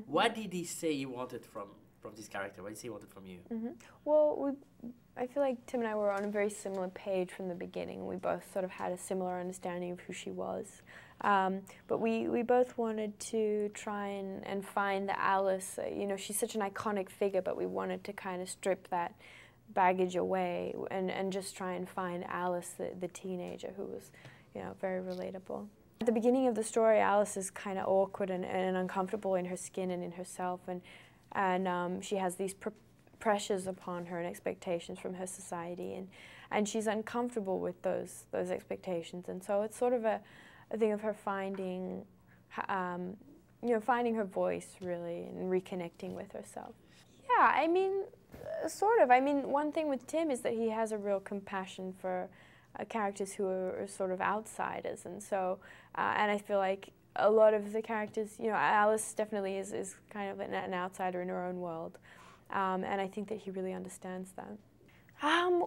What did he say he wanted from this character? What did he say he wanted from you? Well, I feel like Tim and I were on a very similar page from the beginning. We both sort of had a similar understanding of who she was. But we both wanted to try and find the Alice. You know, she's such an iconic figure, but we wanted to kind of strip that baggage away and just try and find Alice, the teenager, who was, you know, very relatable. At the beginning of the story, Alice is kind of awkward and uncomfortable in her skin and in herself, and she has these pressures upon her and expectations from her society, and she's uncomfortable with those expectations, and so it's sort of a thing of her finding, you know, finding her voice really and reconnecting with herself. Yeah, I mean, sort of. I mean, one thing with Tim is that he has a real compassion for characters who are sort of outsiders, and so, and I feel like a lot of the characters, you know, Alice definitely is kind of an outsider in her own world, and I think that he really understands that.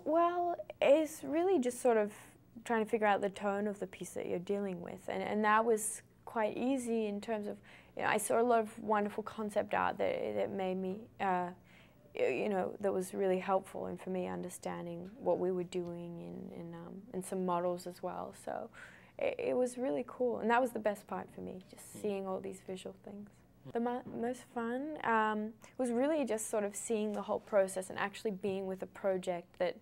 Well, it's really just sort of trying to figure out the tone of the piece that you're dealing with, and that was quite easy in terms of, you know, I saw a lot of wonderful concept art that made me, you know, that was really helpful in for me understanding what we were doing in some models as well. So it was really cool, and that was the best part for me, just seeing all these visual things. The most fun was really just sort of seeing the whole process and actually being with a project that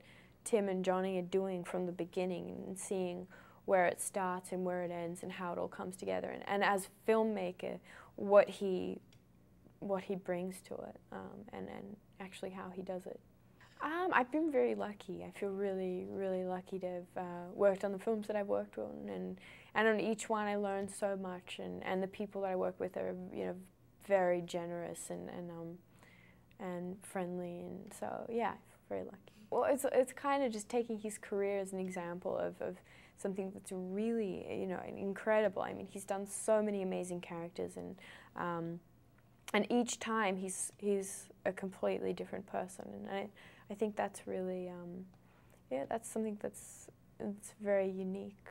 Tim and Johnny are doing from the beginning, and seeing where it starts and where it ends and how it all comes together, and as a filmmaker, what he brings to it, and actually how he does it. I've been very lucky. I feel really, really lucky to have worked on the films that I've worked on, and on each one I learned so much, and the people that I work with are, you know, very generous and friendly, and so yeah, I feel very lucky. Well, it's kind of just taking his career as an example of something that's really, you know, incredible. I mean, he's done so many amazing characters, and each time he's a completely different person, and I think that's really, yeah, that's something that's very unique.